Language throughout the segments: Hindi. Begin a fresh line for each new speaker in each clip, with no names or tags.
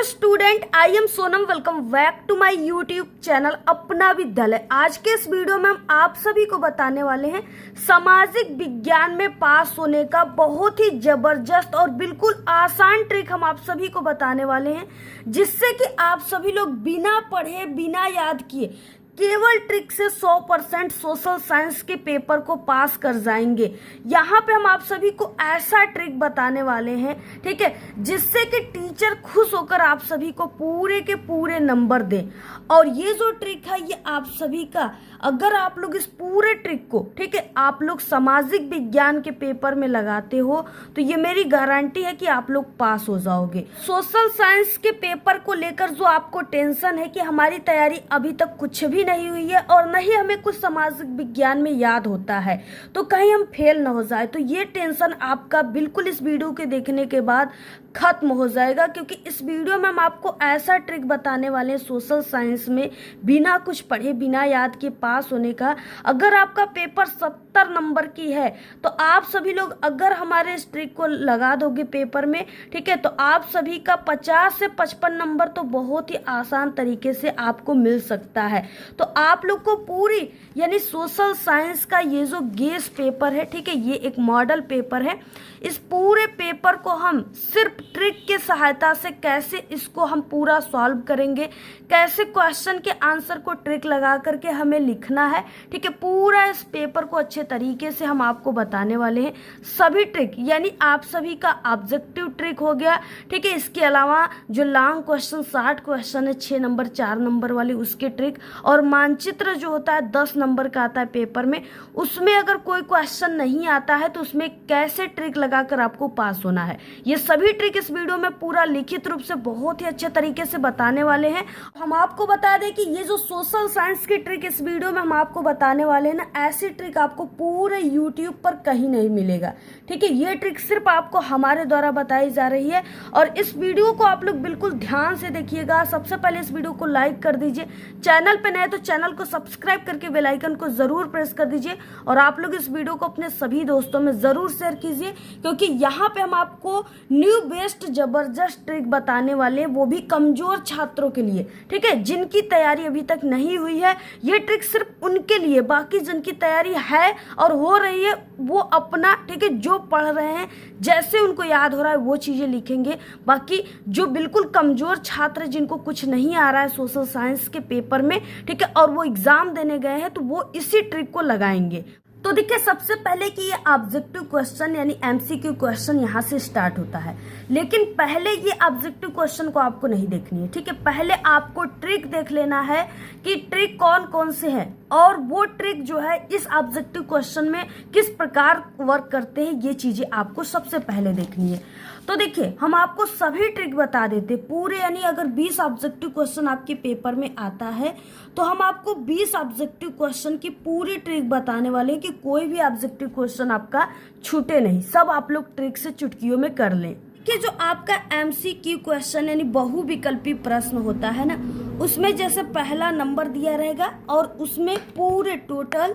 Hello student, I am Sonam. Welcome back to my YouTube channel Apna Vidyalaya. आज के इस वीडियो में हम आप सभी को बताने वाले हैं सामाजिक विज्ञान में पास होने का बहुत ही जबरदस्त और बिल्कुल आसान ट्रिक हम आप सभी को बताने वाले हैं, जिससे कि आप सभी लोग बिना पढ़े बिना याद किए केवल ट्रिक से 100% सोशल साइंस के पेपर को पास कर जाएंगे। यहाँ पे हम आप सभी को ऐसा ट्रिक बताने वाले हैं, ठीक है, जिससे कि टीचर खुश होकर आप सभी को पूरे के पूरे नंबर दें। और ये जो ट्रिक है ये आप सभी का, अगर आप लोग इस पूरे ट्रिक को, ठीक है, आप लोग सामाजिक विज्ञान के पेपर में लगाते हो तो ये मेरी गारंटी है कि आप लोग पास हो जाओगे। सोशल साइंस के पेपर को लेकर जो आपको टेंशन है कि हमारी तैयारी अभी तक कुछ भी नहीं हुई है और नहीं हमें कुछ सामाजिक विज्ञान में याद होता है तो कहीं हम फेल न हो जाए, तो ये टेंशन आपका बिल्कुल इस वीडियो के देखने के बाद खत्म हो जाएगा। क्योंकि इस वीडियो में हम आपको ऐसा ट्रिक बताने वाले हैं सोशल साइंस में बिना कुछ पढ़े बिना याद के पास होने का। अगर आपका पेपर 70 नंबर की है तो आप सभी लोग अगर हमारे इस ट्रिक को लगा दोगे पेपर में, ठीक है, तो आप सभी का 50 से 55 नंबर तो बहुत ही आसान तरीके से आपको मिल सकता है। तो आप लोग को पूरी यानी सोशल साइंस का ये जो गेस पेपर है, ठीक है, ये एक मॉडल पेपर है। इस पूरे पेपर को हम सिर्फ ट्रिक के सहायता से कैसे इसको हम पूरा सॉल्व करेंगे, कैसे क्वेश्चन के आंसर को ट्रिक लगा करके हमें लिखना है, ठीक है, पूरा इस पेपर को अच्छे तरीके से हम आपको बताने वाले हैं। सभी ट्रिक यानी आप सभी का ऑब्जेक्टिव ट्रिक हो गया, ठीक है, इसके अलावा जो लॉन्ग क्वेश्चन 60 क्वेश्चन है 6 नंबर 4 नंबर वाली उसके ट्रिक, और मानचित्र जो होता है 10 नंबर का आता है पेपर में, उसमें अगर कोई क्वेश्चन नहीं आता है तो उसमें कैसे ट्रिक लगाकर आपको पास होना है, ये सभी ट्रिक इस वीडियो में पूरा लिखित रूप से बहुत ही अच्छे तरीके से बताने वाले हैं। हम आपको बता दें कि ये जो सोशल साइंस की ट्रिक इस वीडियो में हम आपको बताने वाले हैं ना, ऐसी ट्रिक आपको पूरे यूट्यूब पर कहीं नहीं मिलेगा, ठीक है। ये ट्रिक सिर्फ आपको हमारे द्वारा बताई जा रही है और इस वीडियो को आप लोग बिल्कुल ध्यान से देखिएगा। सबसे पहले इस वीडियो को लाइक कर दीजिए, चैनल पे नए तो चैनल को सब्सक्राइब करके बेल आइकन को जरूर प्रेस कर दीजिए और आप लोग इस वीडियो को अपने सभी दोस्तों में जरूर शेयर कीजिए, क्योंकि यहाँ पे हम आपको न्यू बेस्ट जबरदस्त ट्रिक बताने वाले हैं, वो भी कमजोर छात्रों के लिए, ठीक है, जिनकी तैयारी अभी तक नहीं हुई है। ये ट्रिक सिर्फ उनके लिए, बाकी जिनकी तैयारी है और हो रही है वो अपना, ठीक है, जो पढ़ रहे हैं जैसे उनको याद हो रहा है वो चीजें लिखेंगे। बाकी जो बिल्कुल कमजोर छात्र जिनको कुछ नहीं आ रहा है सोशल साइंस के पेपर में, ठीक है, और वो एग्जाम देने गए हैं तो वो इसी ट्रिक को लगाएंगे। तो देखिए, सबसे पहले कि ये ऑब्जेक्टिव क्वेश्चन यानी एमसीक्यू क्वेश्चन यहाँ से स्टार्ट होता है, लेकिन पहले ये ऑब्जेक्टिव क्वेश्चन को आपको नहीं देखनी है, ठीक है। पहले आपको ट्रिक देख लेना है कि ट्रिक कौन कौन से हैं और वो ट्रिक जो है इस ऑब्जेक्टिव क्वेश्चन में किस प्रकार वर्क करते हैं, ये चीजें आपको सबसे पहले देखनी है। तो देखिए, हम आपको सभी ट्रिक बता देते पूरे, यानी अगर 20 ऑब्जेक्टिव क्वेश्चन आपके पेपर में आता है तो हम आपको 20 ऑब्जेक्टिव क्वेश्चन की पूरी ट्रिक बताने वाले हैं कि कोई भी ऑब्जेक्टिव क्वेश्चन आपका छूटे नहीं, सब आप लोग ट्रिक से चुटकियों में कर लें। कि जो आपका एमसीक्यू क्वेश्चन यानी बहुविकल्पी प्रश्न होता है ना, उसमें जैसे पहला नंबर दिया रहेगा और उसमें पूरे टोटल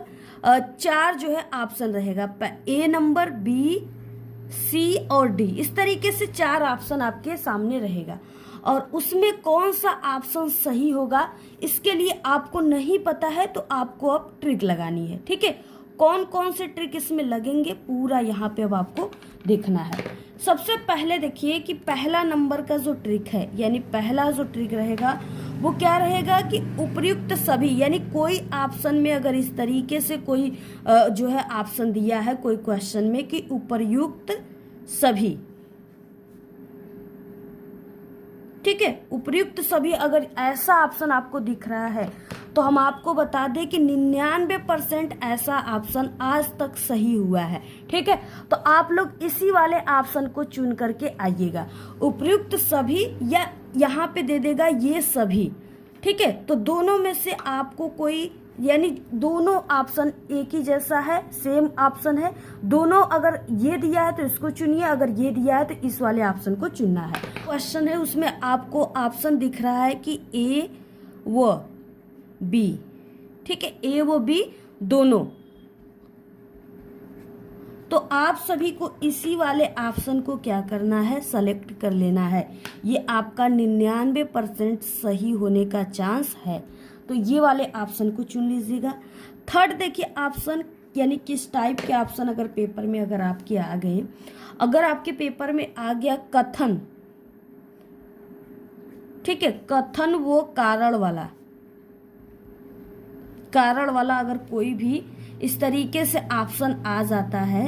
4 जो है ऑप्शन रहेगा, ए नंबर, बी, सी और डी, इस तरीके से 4 ऑप्शन आपके सामने रहेगा और उसमें कौन सा ऑप्शन सही होगा इसके लिए आपको नहीं पता है तो आपको अब ट्रिक लगानी है, ठीक है। कौन कौन से ट्रिक इसमें लगेंगे पूरा यहाँ पे अब आपको देखना है। सबसे पहले देखिए कि पहला नंबर का जो ट्रिक है, यानी पहला जो ट्रिक रहेगा वो क्या रहेगा कि उपर्युक्त सभी, यानी कोई ऑप्शन में अगर इस तरीके से कोई जो है ऑप्शन दिया है कोई क्वेश्चन में कि उपर्युक्त सभी, ठीक है, उपर्युक्त सभी अगर ऐसा ऑप्शन आपको दिख रहा है तो हम आपको बता दें कि 99% ऐसा ऑप्शन आज तक सही हुआ है, ठीक है। तो आप लोग इसी वाले ऑप्शन को चुन करके आइएगा, उपर्युक्त सभी या यहाँ पे दे देगा ये सभी, ठीक है। तो दोनों में से आपको कोई, यानी दोनों ऑप्शन एक ही जैसा है, सेम ऑप्शन है, दोनों अगर ये दिया है तो इसको चुनिए, अगर ये दिया है तो इस वाले ऑप्शन को चुनना है। क्वेश्चन है उसमें आपको ऑप्शन दिख रहा है कि ए व बी, ठीक है, ए व बी दोनों, तो आप सभी को इसी वाले ऑप्शन को क्या करना है, सेलेक्ट कर लेना है। ये आपका 99% सही होने का चांस है, तो ये वाले ऑप्शन को चुन लीजिएगा। थर्ड देखिए ऑप्शन, यानी किस टाइप के ऑप्शन अगर पेपर में अगर आपके आ गए, अगर आपके पेपर में आ गया कथन, ठीक है, कथन वो कारण वाला अगर कोई भी इस तरीके से ऑप्शन आ जाता है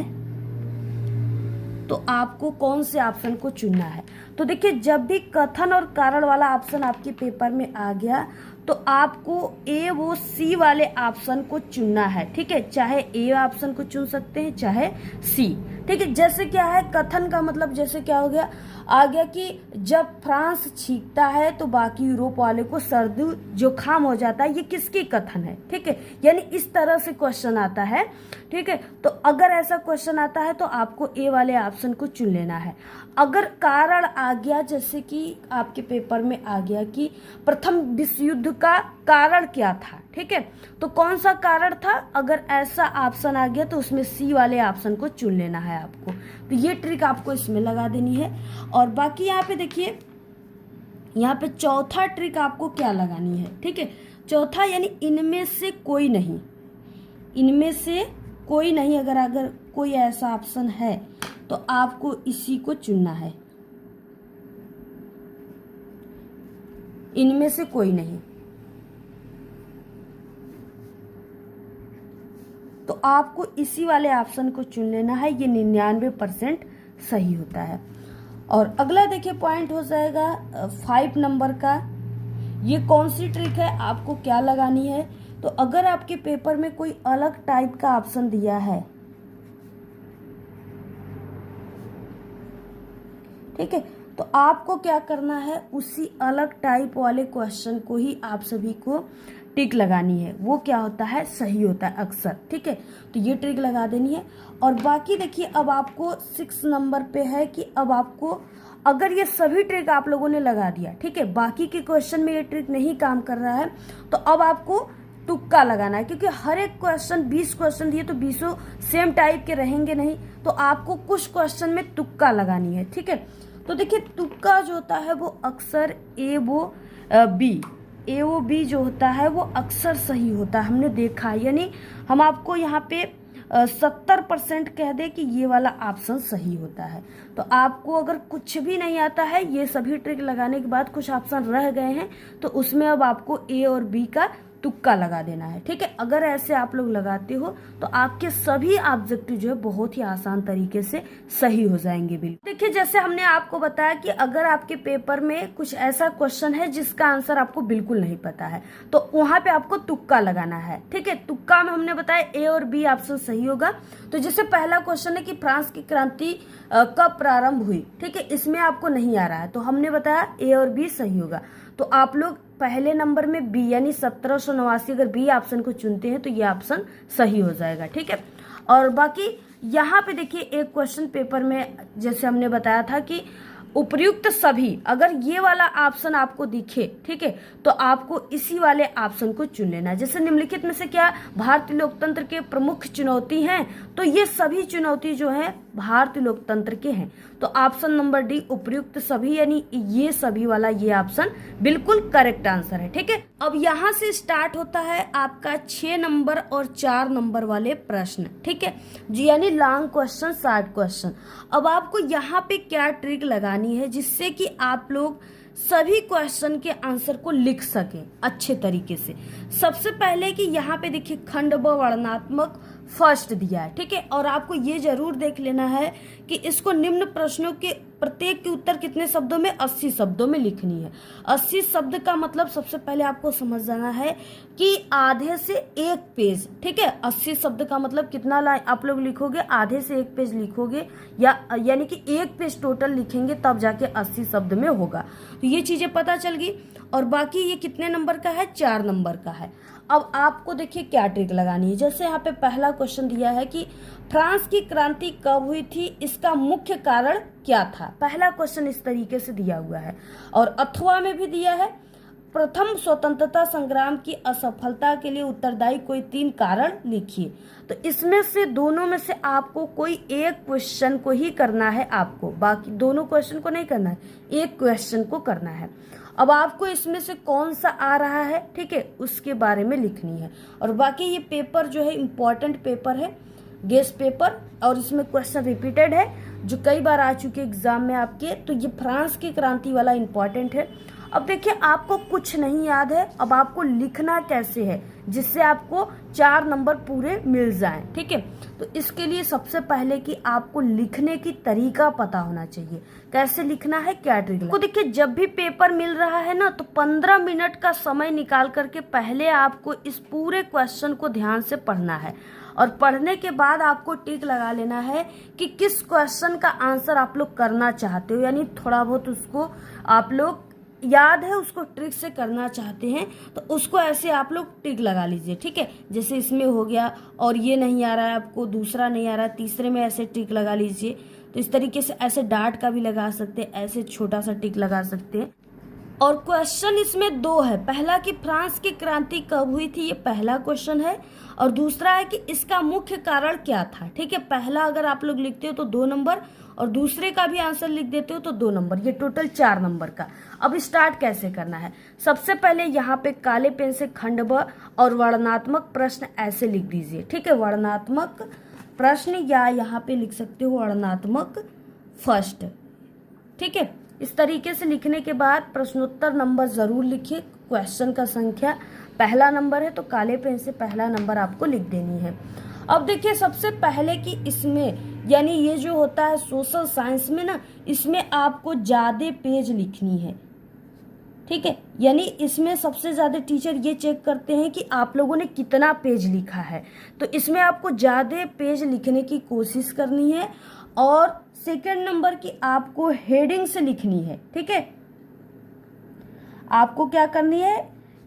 तो आपको कौन से ऑप्शन को चुनना है। तो देखिए जब भी कथन और कारण वाला ऑप्शन आपके पेपर में आ गया तो आपको ए वो सी वाले ऑप्शन को चुनना है, ठीक है। चाहे ए ऑप्शन को चुन सकते हैं, चाहे सी, ठीक है। जैसे क्या है, कथन का मतलब जैसे क्या हो गया, आ गया कि जब फ्रांस छींकता है तो बाकी यूरोप वाले को सर्दी जुकाम हो जाता है, ये किसकी कथन है, ठीक है। यानी इस तरह से क्वेश्चन आता है, ठीक है। तो अगर ऐसा क्वेश्चन आता है तो आपको ए वाले ऑप्शन को चुन लेना है। अगर कारण आ गया, जैसे कि आपके पेपर में आ गया कि प्रथम विश्व युद्ध का कारण क्या था, ठीक है, तो कौन सा कारण था, अगर ऐसा ऑप्शन आ गया तो उसमें सी वाले ऑप्शन को चुन लेना है आपको। तो ये ट्रिक आपको इसमें लगा देनी है। और बाकी यहाँ पे देखिए, यहाँ पे चौथा ट्रिक आपको क्या लगानी है, ठीक है। चौथा यानी इनमें से कोई नहीं, अगर कोई ऐसा ऑप्शन है तो आपको इसी को चुनना है, इनमें से कोई नहीं। तो आपको इसी वाले ऑप्शन को चुन लेना है, ये 99% सही होता है। और अगला देखिए पॉइंट हो जाएगा 5 नंबर का। ये कौन सी ट्रिक है, आपको क्या लगानी है, तो अगर आपके पेपर में कोई अलग टाइप का ऑप्शन दिया है, ठीक है, तो आपको क्या करना है, उसी अलग टाइप वाले क्वेश्चन को ही आप सभी को टिक लगानी है। वो क्या होता है, सही होता है अक्सर, ठीक है। तो ये ट्रिक लगा देनी है। और बाकी देखिए अब आपको 6 नंबर पे है कि अब आपको, अगर ये सभी ट्रिक आप लोगों ने लगा दिया, ठीक है, बाकी के क्वेश्चन में ये ट्रिक नहीं काम कर रहा है, तो अब आपको तुक्का लगाना है, क्योंकि हर एक क्वेश्चन 20 क्वेश्चन दिए तो 20 सेम टाइप के रहेंगे नहीं, तो आपको कुछ क्वेश्चन में तुक्का लगानी है, ठीक है। तो देखिए तुक्का जो होता है वो अक्सर ए ओ बी जो होता है वो अक्सर सही होता है, हमने देखा है। यानी हम आपको यहाँ पे 70% कह दे कि ये वाला ऑप्शन सही होता है। तो आपको अगर कुछ भी नहीं आता है, ये सभी ट्रिक लगाने के बाद कुछ ऑप्शन रह गए हैं, तो उसमें अब आपको ए और बी का तुक्का लगा देना है, ठीक है। अगर ऐसे आप लोग लगाते हो तो आपके सभी ऑब्जेक्टिव जो है बहुत ही आसान तरीके से सही हो जाएंगे। बिल्कुल देखिए, जैसे हमने आपको बताया कि अगर आपके पेपर में कुछ ऐसा क्वेश्चन है जिसका आंसर आपको बिल्कुल नहीं पता है, तो वहां पे आपको तुक्का लगाना है, ठीक है। तुक्का में हमने बताया ए और बी ऑप्शन सही होगा। तो जैसे पहला क्वेश्चन है कि फ्रांस की क्रांति कब प्रारंभ हुई, ठीक है, इसमें आपको नहीं आ रहा है, तो हमने बताया ए और बी सही होगा। तो आप लोग पहले नंबर में बी यानी 1789 अगर बी ऑप्शन को चुनते हैं तो ये ऑप्शन सही हो जाएगा, ठीक है। और बाकी यहाँ पे देखिए एक क्वेश्चन पेपर में जैसे हमने बताया था कि उपर्युक्त सभी, अगर ये वाला ऑप्शन आपको दिखे, ठीक है, तो आपको इसी वाले ऑप्शन को चुन लेना है। जैसे निम्नलिखित में से क्या भारतीय लोकतंत्र के प्रमुख चुनौती हैं, तो ये सभी चुनौती जो है भारतीय लोकतंत्र के हैं। तो ऑप्शन नंबर डी उपर्युक्त सभी यानी ये सभी वाला ये ऑप्शन बिल्कुल करेक्ट आंसर है, ठीक है। अब यहाँ से स्टार्ट होता है आपका 6 नंबर और 4 नंबर वाले प्रश्न, ठीक है जी, यानी लॉन्ग क्वेश्चन, शॉर्ट क्वेश्चन। अब आपको यहाँ पे क्या ट्रिक लगानी है जिससे कि आप लोग सभी क्वेश्चन के आंसर को लिख सकें अच्छे तरीके से। सबसे पहले कि यहाँ पे देखिए खंड ब वर्णनात्मक फर्स्ट दिया है, ठीक है, और आपको ये जरूर देख लेना है कि इसको निम्न प्रश्नों के प्रत्येक के उत्तर कितने शब्दों में, 80 शब्दों में लिखनी है। 80 शब्द का मतलब सबसे पहले आपको समझ जाना है कि आधे से एक पेज, ठीक है। 80 शब्द का मतलब कितना लाइन आप लोग लिखोगे, आधे से एक पेज लिखोगे, या यानी कि एक पेज टोटल लिखेंगे तब जाके 80 शब्द में होगा। तो ये चीजें पता चल गई। और बाकी ये कितने नंबर का है, 4 नंबर का है। अब आपको देखिए क्या ट्रिक लगानी है। जैसे यहाँ पे पहला क्वेश्चन दिया है कि फ्रांस की क्रांति कब हुई थी, इसका मुख्य कारण क्या था। पहला क्वेश्चन इस तरीके से दिया हुआ है। और अथवा में भी दिया है, प्रथम स्वतंत्रता संग्राम की असफलता के लिए उत्तरदायी कोई 3 कारण लिखिए। तो इसमें से दोनों में से आपको कोई एक क्वेश्चन को ही करना है, आपको बाकी दोनों क्वेश्चन को नहीं करना है, एक क्वेश्चन को करना है। अब आपको इसमें से कौन सा आ रहा है, ठीक है, उसके बारे में लिखनी है। और बाकी ये पेपर जो है इम्पोर्टेंट पेपर है, गेस पेपर, और इसमें क्वेश्चन रिपीटेड है जो कई बार आ चुके एग्जाम में आपके। तो ये फ्रांस की क्रांति वाला इम्पोर्टेंट है। अब देखिए आपको कुछ नहीं याद है, अब आपको लिखना कैसे है जिससे आपको 4 नंबर पूरे मिल जाएं, ठीक है। तो इसके लिए सबसे पहले कि आपको लिखने की तरीका पता होना चाहिए, कैसे लिखना है, क्या ट्रिक है। देखिए जब भी पेपर मिल रहा है ना, तो 15 मिनट का समय निकाल करके पहले आपको इस पूरे क्वेश्चन को ध्यान से पढ़ना है, और पढ़ने के बाद आपको टिक लगा लेना है कि किस क्वेश्चन का आंसर आप लोग करना चाहते हो, यानी थोड़ा बहुत उसको आप लोग याद है, उसको ट्रिक से करना चाहते हैं तो उसको ऐसे आप लोग टिक लगा लीजिए, ठीक है। जैसे इसमें हो गया, और ये नहीं आ रहा है आपको, दूसरा नहीं आ रहा है, तीसरे में ऐसे टिक लगा लीजिए। तो इस तरीके से ऐसे डार्ट का भी लगा सकते हैं, ऐसे छोटा सा टिक लगा सकते हैं। और क्वेश्चन इसमें 2 है, पहला कि फ्रांस की क्रांति कब हुई थी, ये पहला क्वेश्चन है, और दूसरा है कि इसका मुख्य कारण क्या था, ठीक है। पहला अगर आप लोग लिखते हो तो 2 नंबर, और दूसरे का भी आंसर लिख देते हो तो 2 नंबर, ये टोटल 4 नंबर का। अब स्टार्ट कैसे करना है, सबसे पहले यहाँ पे काले पेन से खंड ब और वर्णनात्मक प्रश्न ऐसे लिख दीजिए, ठीक है। वर्णनात्मक प्रश्न, या यहाँ पे लिख सकते हो वर्णनात्मक फर्स्ट, ठीक है। इस तरीके से लिखने के बाद प्रश्नोत्तर नंबर जरूर लिखिए, क्वेश्चन का संख्या पहला नंबर है तो काले पेन से पहला नंबर आपको लिख देनी है। अब देखिए सबसे पहले कि इसमें, यानी ये जो होता है सोशल साइंस में ना, इसमें आपको ज्यादा पेज लिखनी है, ठीक है। यानी इसमें सबसे ज्यादा टीचर ये चेक करते हैं कि आप लोगों ने कितना पेज लिखा है, तो इसमें आपको ज्यादा पेज लिखने की कोशिश करनी है। और सेकंड नंबर की आपको हेडिंग से लिखनी है, ठीक है। आपको क्या करनी है,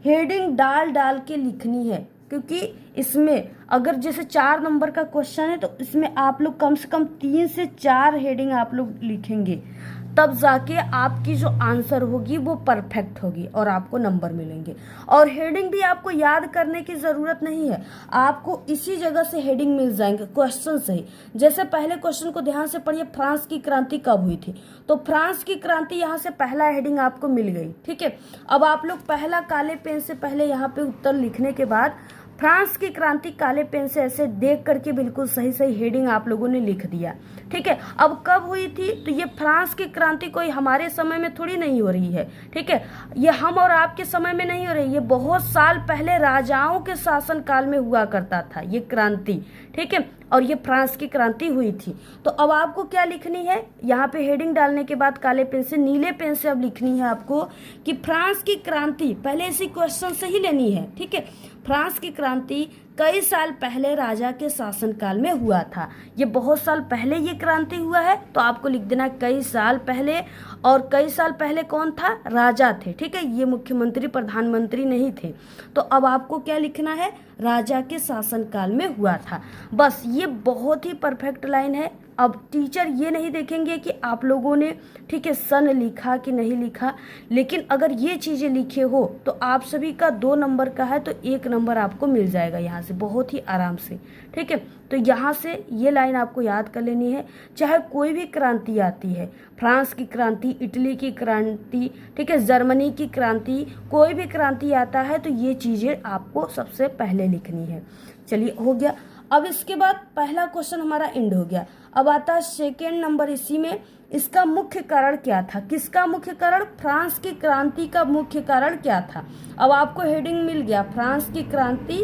हेडिंग डाल डाल के लिखनी है, क्योंकि इसमें अगर जैसे 4 नंबर का क्वेश्चन है तो इसमें आप लोग कम से कम 3 से 4 हेडिंग आप लोग लिखेंगे, तब जाके आपकी जो आंसर होगी वो परफेक्ट होगी और आपको नंबर मिलेंगे। और हेडिंग भी आपको याद करने की जरूरत नहीं है, आपको इसी जगह से हेडिंग मिल जाएंगे क्वेश्चन से ही। जैसे पहले क्वेश्चन को ध्यान से पढ़िए, फ्रांस की क्रांति कब हुई थी, तो फ्रांस की क्रांति यहाँ से पहला हेडिंग आपको मिल गई, ठीक है। अब आप लोग पहला काले पेन से पहले यहाँ पे उत्तर लिखने के बाद फ्रांस की क्रांति काले पेन से ऐसे देख करके बिल्कुल सही सही हेडिंग आप लोगों ने लिख दिया, ठीक है। अब कब हुई थी, तो ये फ्रांस की क्रांति कोई हमारे समय में थोड़ी नहीं हो रही है, ठीक है। ये हम और आपके समय में नहीं हो रही, ये बहुत साल पहले राजाओं के शासन काल में हुआ करता था ये क्रांति, ठीक है। और ये फ्रांस की क्रांति हुई थी। तो अब आपको क्या लिखनी है, यहाँ पे हेडिंग डालने के बाद काले पेन से, नीले पेन से अब लिखनी है आपको कि फ्रांस की क्रांति, पहले इसी क्वेश्चन से ही लेनी है, ठीक है। फ्रांस की क्रांति कई साल पहले राजा के शासनकाल में हुआ था। ये बहुत साल पहले ये क्रांति हुआ है, तो आपको लिख देना कई साल पहले। और कई साल पहले कौन था, राजा थे, ठीक है। ये मुख्यमंत्री प्रधानमंत्री नहीं थे। तो अब आपको क्या लिखना है, राजा के शासनकाल में हुआ था। बस ये बहुत ही परफेक्ट लाइन है। अब टीचर ये नहीं देखेंगे कि आप लोगों ने, ठीक है, सन लिखा कि नहीं लिखा, लेकिन अगर ये चीज़ें लिखे हो तो आप सभी का 2 नंबर का है तो 1 नंबर आपको मिल जाएगा यहाँ से बहुत ही आराम से, ठीक है। तो यहाँ से ये लाइन आपको याद कर लेनी है। चाहे कोई भी क्रांति आती है, फ्रांस की क्रांति, इटली की क्रांति, ठीक है, जर्मनी की क्रांति, कोई भी क्रांति आता है तो ये चीज़ें आपको सबसे पहले लिखनी है। चलिए हो गया। अब इसके बाद पहला क्वेश्चन हमारा एंड हो गया। अब आता है सेकेंड नंबर, इसी में इसका मुख्य कारण क्या था, किसका मुख्य कारण, फ्रांस की क्रांति का मुख्य कारण क्या था। अब आपको हेडिंग मिल गया, फ्रांस की क्रांति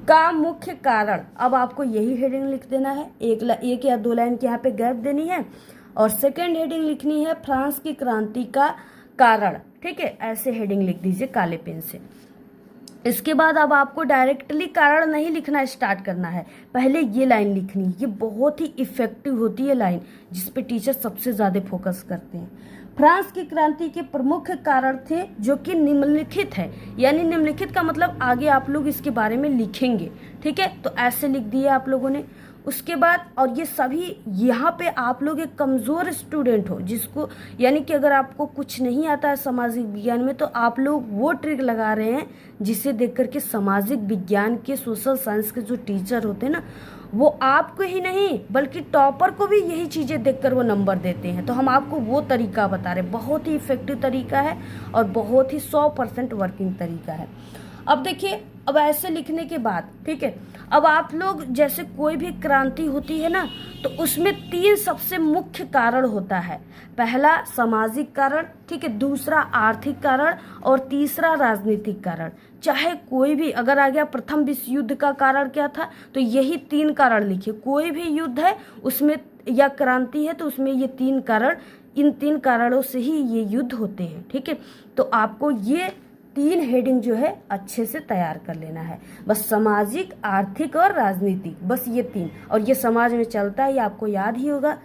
का मुख्य कारण। अब आपको यही हेडिंग लिख देना है, एक या 2 लाइन के यहाँ पे गैप देनी है, और सेकेंड हेडिंग लिखनी है फ्रांस की क्रांति का कारण, ठीक है। ऐसे हेडिंग लिख दीजिए काले पेन से। इसके बाद अब आपको डायरेक्टली कारण नहीं लिखना स्टार्ट करना है, पहले ये लाइन लिखनी है। ये बहुत ही इफेक्टिव होती है लाइन, जिस पे टीचर सबसे ज्यादा फोकस करते हैं। फ्रांस की क्रांति के प्रमुख कारण थे जो कि निम्नलिखित है, यानी निम्नलिखित का मतलब आगे आप लोग इसके बारे में लिखेंगे, ठीक है। तो ऐसे लिख दिए आप लोगों ने। उसके बाद और ये सभी यहाँ पे आप लोग एक कमज़ोर स्टूडेंट हो जिसको यानी कि अगर आपको कुछ नहीं आता है सामाजिक विज्ञान में तो आप लोग वो ट्रिक लगा रहे हैं जिसे देख करके सामाजिक विज्ञान के सोशल साइंस के जो टीचर होते हैं ना वो आपको ही नहीं बल्कि टॉपर को भी यही चीज़ें देखकर वो नंबर देते हैं। तो हम आपको वो तरीका बता रहे हैं, बहुत ही इफेक्टिव तरीका है और बहुत ही 100% वर्किंग तरीका है। अब देखिए, अब ऐसे लिखने के बाद ठीक है, अब आप लोग जैसे कोई भी क्रांति होती है ना तो उसमें 3 सबसे मुख्य कारण होता है। पहला सामाजिक कारण, ठीक है, दूसरा आर्थिक कारण और तीसरा राजनीतिक कारण। चाहे कोई भी, अगर आ गया प्रथम विश्व युद्ध का कारण क्या था तो यही 3 कारण लिखिए। कोई भी युद्ध है उसमें या क्रांति है तो उसमें ये 3 कारण, इन 3 कारणों से ही ये युद्ध होते हैं। ठीक है, तो आपको ये 3 हेडिंग जो है अच्छे से तैयार कर लेना है। बस सामाजिक, आर्थिक और राजनीतिक, बस ये 3, और ये समाज में चलता है, ये आपको याद ही होगा।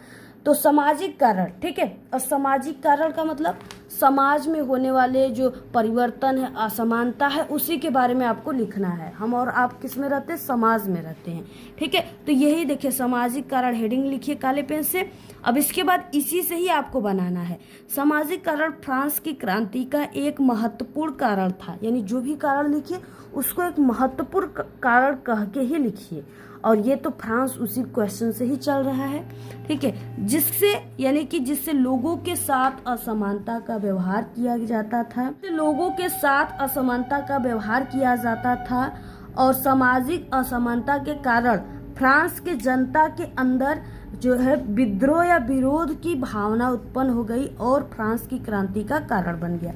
तो सामाजिक कारण, ठीक है, और सामाजिक कारण का मतलब समाज में होने वाले जो परिवर्तन है, असमानता है, उसी के बारे में आपको लिखना है। हम और आप किस में रहते हैं? समाज में रहते हैं। ठीक है, तो यही देखिए सामाजिक कारण हेडिंग लिखिए काले पेन से। अब इसके बाद इसी से ही आपको बनाना है। सामाजिक कारण फ्रांस की क्रांति का एक महत्वपूर्ण कारण था, यानी जो भी कारण लिखिए उसको एक महत्वपूर्ण कारण कह के ही लिखिए। और ये तो फ्रांस उसी क्वेश्चन से ही चल रहा है। ठीक है, जिससे यानी कि जिससे लोगों के साथ असमानता का व्यवहार किया जाता था, लोगों के साथ असमानता का व्यवहार किया जाता था और सामाजिक असमानता के कारण फ्रांस के जनता के अंदर जो है विद्रोह या विरोध की भावना उत्पन्न हो गई और फ्रांस की क्रांति का कारण बन गया।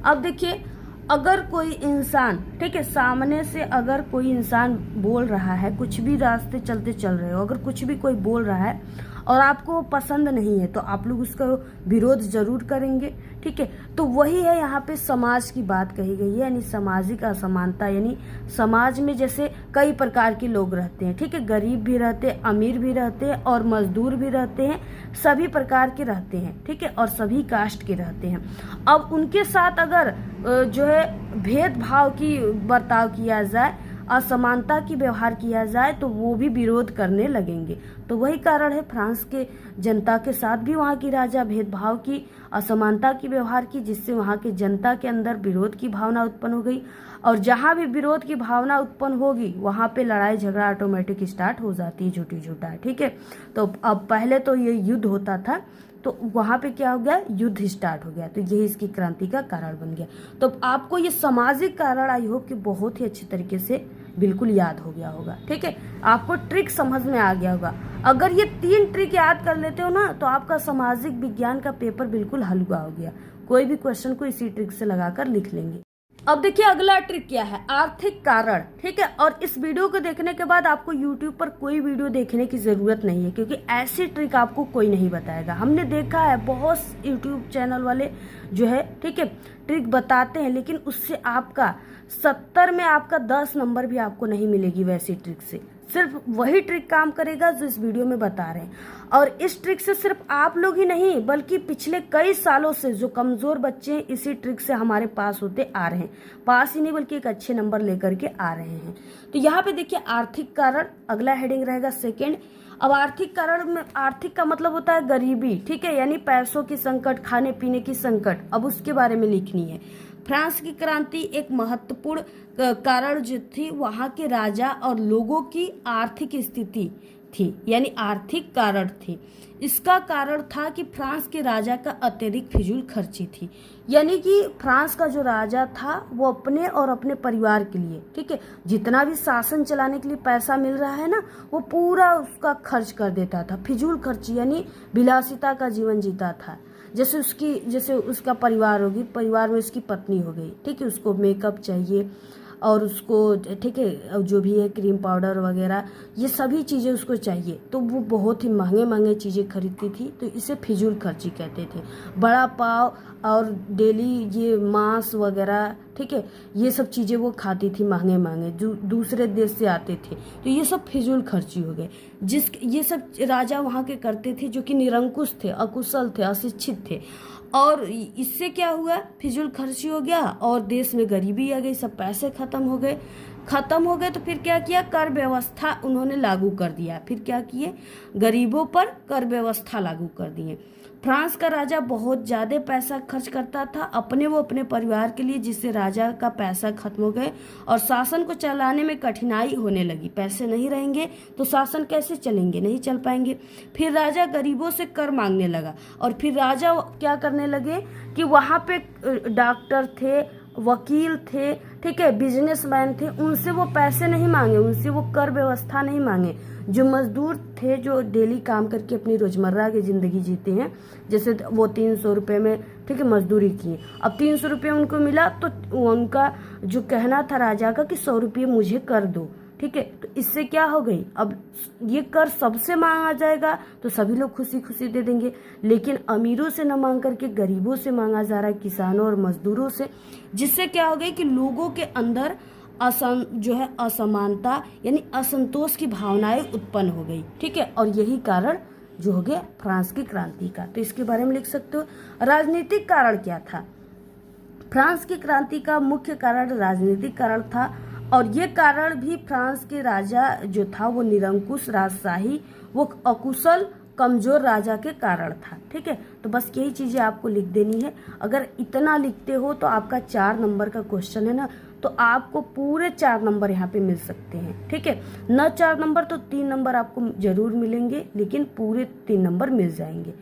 अब देखिए, अगर कोई इंसान, ठीक है, सामने से अगर कोई इंसान बोल रहा है, कुछ भी रास्ते चलते चल रहे हो, अगर कुछ भी कोई बोल रहा है और आपको वो पसंद नहीं है तो आप लोग उसका विरोध जरूर करेंगे। ठीक है, तो वही है यहाँ पे समाज की बात कही गई है, यानी सामाजिक असमानता, यानी समाज में जैसे कई प्रकार के लोग रहते हैं। ठीक है, गरीब भी रहते हैं, अमीर भी रहते हैं और मजदूर भी रहते हैं, सभी प्रकार के रहते हैं। ठीक है, और सभी कास्ट के रहते हैं। अब उनके साथ अगर जो है भेदभाव की बर्ताव किया जाए, असमानता की व्यवहार किया जाए तो वो भी विरोध करने लगेंगे। तो वही कारण है फ्रांस के जनता के साथ भी वहाँ की राजा भेदभाव की, असमानता की व्यवहार की, जिससे वहाँ के जनता के अंदर विरोध की भावना उत्पन्न हो गई। और जहाँ भी विरोध की भावना उत्पन्न होगी वहाँ पे लड़ाई झगड़ा ऑटोमेटिक स्टार्ट हो जाती है, झूठी झूठा। ठीक है, तो अब पहले तो ये युद्ध होता था तो वहाँ पे क्या हो गया? युद्ध स्टार्ट हो गया, तो यही इसकी क्रांति का कारण बन गया। तो आपको ये सामाजिक कारण आई होप कि बहुत ही अच्छे तरीके से बिल्कुल याद हो गया होगा। ठीक है, आपको ट्रिक समझ में आ गया होगा। अगर ये 3 ट्रिक याद कर लेते हो ना तो आपका सामाजिक विज्ञान का पेपर बिल्कुल हल्का हो गया। कोई भी क्वेश्चन को इसी ट्रिक से लगाकर लिख लेंगे। अब देखिए अगला ट्रिक क्या है, आर्थिक कारण। ठीक है, और इस वीडियो को देखने के बाद आपको YouTube पर कोई वीडियो देखने की जरूरत नहीं है, क्योंकि ऐसी ट्रिक आपको कोई नहीं बताएगा। हमने देखा है बहुत YouTube चैनल वाले जो है, ठीक है, ट्रिक बताते हैं, लेकिन उससे आपका 70 में आपका 10 नंबर भी आपको नहीं मिलेगी वैसी ट्रिक से। सिर्फ वही ट्रिक काम करेगा जो इस वीडियो में बता रहे हैं। और इस ट्रिक से सिर्फ आप लोग ही नहीं बल्कि पिछले कई सालों से जो कमजोर बच्चे हैं इसी ट्रिक से हमारे पास होते आ रहे हैं, पास ही नहीं बल्कि एक अच्छे नंबर लेकर के आ रहे हैं। तो यहाँ पे देखिए आर्थिक कारण, अगला हेडिंग रहेगा सेकेंड। अब आर्थिक कारण में, आर्थिक का मतलब होता है गरीबी। ठीक है, यानी पैसों की संकट, खाने पीने की संकट, अब उसके बारे में लिखनी है। फ्रांस की क्रांति एक महत्वपूर्ण कारण जो थी वहाँ के राजा और लोगों की आर्थिक स्थिति थी, यानी आर्थिक कारण थी। इसका कारण था कि फ्रांस के राजा का अत्यधिक फिजूल खर्ची थी, यानी कि फ्रांस का जो राजा था वो अपने और अपने परिवार के लिए, ठीक है, जितना भी शासन चलाने के लिए पैसा मिल रहा है ना वो पूरा उसका खर्च कर देता था। फिजूल खर्ची यानी विलासिता का जीवन जीता था। जैसे उसका परिवार होगी, परिवार में उसकी पत्नी हो गई, ठीक है, उसको मेकअप चाहिए और उसको, ठीक है, जो भी है क्रीम पाउडर वगैरह ये सभी चीज़ें उसको चाहिए, तो वो बहुत ही महंगे महंगे चीज़ें खरीदती थी, तो इसे फिजूल खर्ची कहते थे। बड़ा पाव और डेली ये मांस वगैरह, ठीक है, ये सब चीज़ें वो खाती थी महंगे महंगे, जो दूसरे देश से आते थे, तो ये सब फिजूल खर्ची हो गए। ये सब राजा वहाँ के करते थे जो कि निरंकुश थे, अकुशल थे, अशिक्षित थे। और इससे क्या हुआ, फिजूल खर्ची हो गया और देश में गरीबी आ गई, सब पैसे खत्म हो गए। तो फिर क्या किया, कर व्यवस्था उन्होंने लागू कर दिया। फिर क्या किए, गरीबों पर कर व्यवस्था लागू कर दिए। फ्रांस का राजा बहुत ज़्यादा पैसा खर्च करता था अपने व अपने परिवार के लिए, जिससे राजा का पैसा खत्म हो गए और शासन को चलाने में कठिनाई होने लगी। पैसे नहीं रहेंगे तो शासन कैसे चलेंगे, नहीं चल पाएंगे। फिर राजा गरीबों से कर मांगने लगा और फिर राजा क्या करने लगे कि वहाँ पे डॉक्टर थे, वकील थे, ठीक है, बिजनेसमैन थे, उनसे वो पैसे नहीं मांगे, उनसे वो कर व्यवस्था नहीं मांगे। जो मजदूर थे जो डेली काम करके अपनी रोजमर्रा की जिंदगी जीते हैं, जैसे वो 300 रुपये में, ठीक है, मजदूरी की, अब 300 रुपये उनको मिला तो उनका जो कहना था राजा का कि 100 रुपये मुझे कर दो, ठीक है। तो इससे क्या हो गई, अब ये कर सबसे मांगा जाएगा तो सभी लोग खुशी खुशी दे देंगे, लेकिन अमीरों से न मांग करके गरीबों से मांगा जा रहा है, किसानों और मजदूरों से, जिससे क्या हो गई कि लोगों के अंदर असमानता यानी असंतोष की भावनाएं उत्पन्न हो गई, ठीक है। और यही कारण जो हो गया फ्रांस की क्रांति का। तो इसके बारे में लिख सकते हो। राजनीतिक कारण क्या था, फ्रांस की क्रांति का मुख्य कारण राजनीतिक कारण था और ये कारण भी फ्रांस के राजा जो था वो निरंकुश राजशाही, वो अकुशल कमजोर राजा के कारण था, ठीक है। तो बस यही चीजें आपको लिख देनी है। अगर इतना लिखते हो तो आपका 4 नंबर का क्वेश्चन है ना, तो आपको पूरे 4 नंबर यहाँ पे मिल सकते हैं, ठीक है। न 4 नंबर तो 3 नंबर आपको जरूर मिलेंगे, लेकिन पूरे 3 नंबर मिल जाएंगे,